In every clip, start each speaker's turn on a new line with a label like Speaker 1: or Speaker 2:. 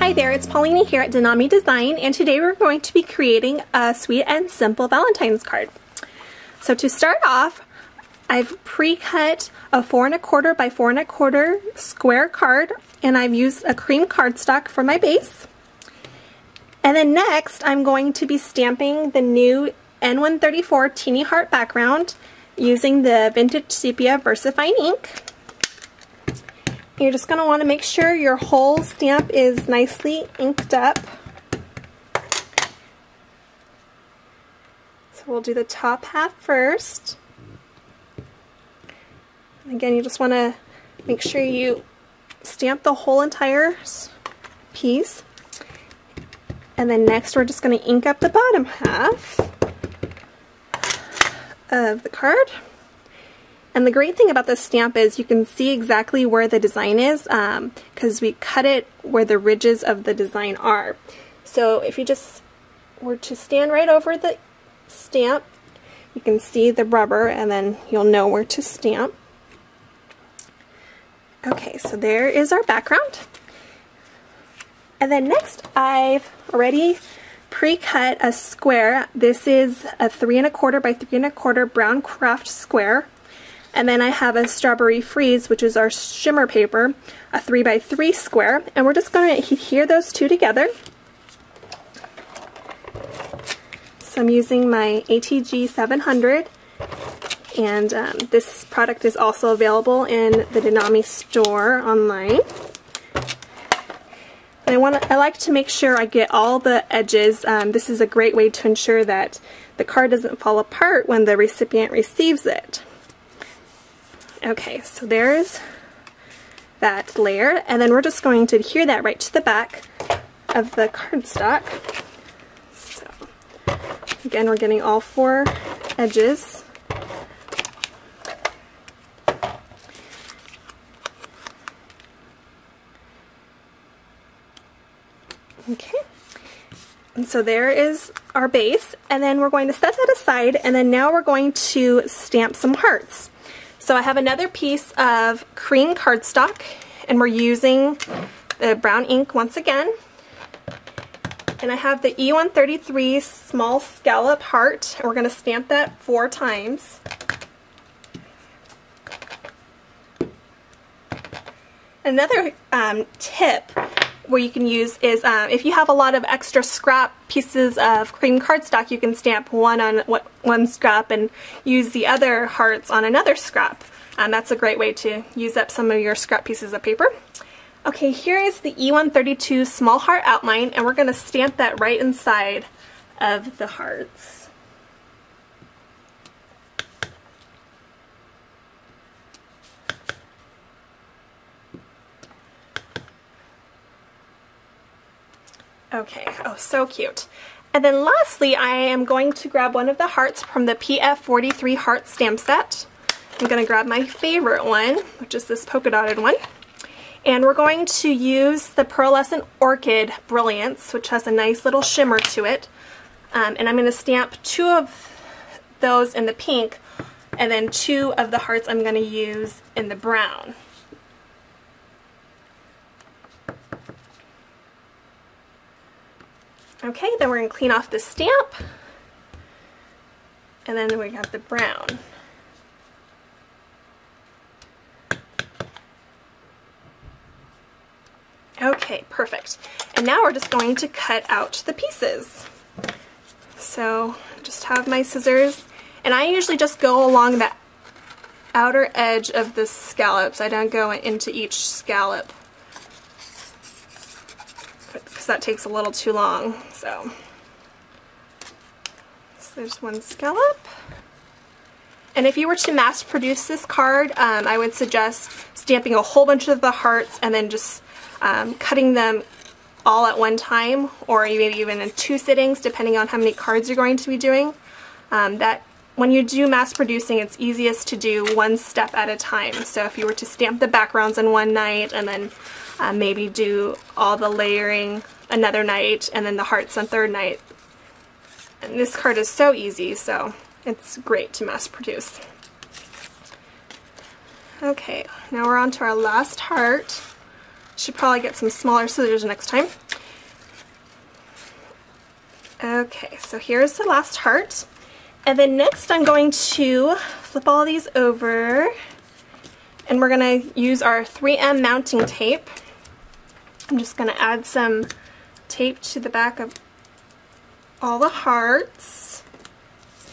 Speaker 1: Hi there, it's Paulina here at DeNami Design, and today we're going to be creating a sweet and simple Valentine's card. So to start off, I've pre-cut a 4 1/4 by 4 1/4 square card, and I've used a cream cardstock for my base. And then next, I'm going to be stamping the new N134 Teeny Heart background using the Vintage Sepia VersaFine ink. You're just going to want to make sure your whole stamp is nicely inked up. So we'll do the top half first. Again, you just want to make sure you stamp the whole entire piece. And then next we're just going to ink up the bottom half of the card. And the great thing about this stamp is you can see exactly where the design is because we cut it where the ridges of the design are. So if you just were to stand right over the stamp, you can see the rubber and then you'll know where to stamp. Okay, so there is our background. And then next I've already pre-cut a square. This is a 3 1/4 by 3 1/4 brown craft square. And then I have a Strawberry Freeze, which is our shimmer paper, a 3 by 3 square. And we're just going to adhere those two together. So I'm using my ATG 700. And this product is also available in the DeNami store online. And I like to make sure I get all the edges. This is a great way to ensure that the card doesn't fall apart when the recipient receives it. Okay, so there's that layer, and then we're just going to adhere that right to the back of the cardstock. So again, we're getting all 4 edges. Okay, and so there is our base, and then we're going to set that aside, and then now we're going to stamp some hearts. So I have another piece of cream cardstock, and we're using the brown ink once again. And I have the E133 small scallop heart, and we're going to stamp that 4 times. Another tip where you can use is if you have a lot of extra scrap pieces of cream cardstock, you can stamp one on one scrap and use the other hearts on another scrap. That's a great way to use up some of your scrap pieces of paper. Okay, here is the E132 small heart outline, and we're going to stamp that right inside of the hearts. Okay, oh, so cute. And then lastly, I am going to grab one of the hearts from the PF43 heart stamp set. I'm going to grab my favorite one, which is this polka dotted one. And we're going to use the Pearlescent Orchid Brilliance, which has a nice little shimmer to it. And I'm going to stamp 2 of those in the pink, and then 2 of the hearts I'm going to use in the brown. Okay, then we're going to clean off the stamp, and then we got the brown. Okay, perfect. And now we're just going to cut out the pieces. So just have my scissors, and I usually just go along the outer edge of the scallops. I don't go into each scallop, because that takes a little too long. So there's one scallop. And if you were to mass produce this card, I would suggest stamping a whole bunch of the hearts and then just cutting them all at one time, or maybe even in 2 sittings, depending on how many cards you're going to be doing. That when you do mass producing, it's easiest to do 1 step at a time. So if you were to stamp the backgrounds in one night, and then maybe do all the layering another night, and then the hearts on 3rd night. And this card is so easy, so it's great to mass produce. Okay, now we're on to our last heart. Should probably get some smaller scissors next time. Okay, so here's the last heart. And then next I'm going to flip all these over, and we're going to use our 3M mounting tape. I'm just going to add some tape to the back of all the hearts.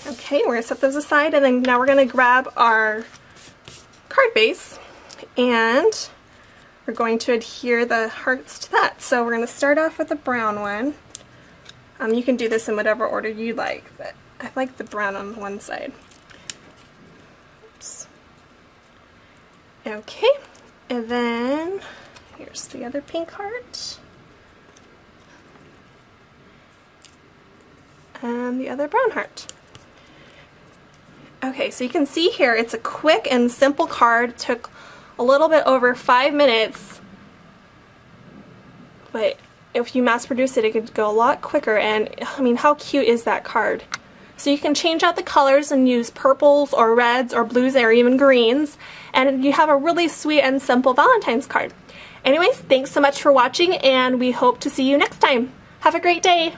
Speaker 1: Okay, we're going to set those aside, and then now we're going to grab our card base and we're going to adhere the hearts to that. So we're going to start off with the brown one. You can do this in whatever order you like, but I like the brown on one side. Oops. Okay, and then here's the other pink heart. And the other brown heart. Okay, so you can see here it's a quick and simple card. It took a little bit over 5 minutes, but if you mass produce it, it could go a lot quicker. And I mean, how cute is that card? So you can change out the colors and use purples or reds or blues or even greens, and you have a really sweet and simple Valentine's card. Anyways, thanks so much for watching, and we hope to see you next time. Have a great day!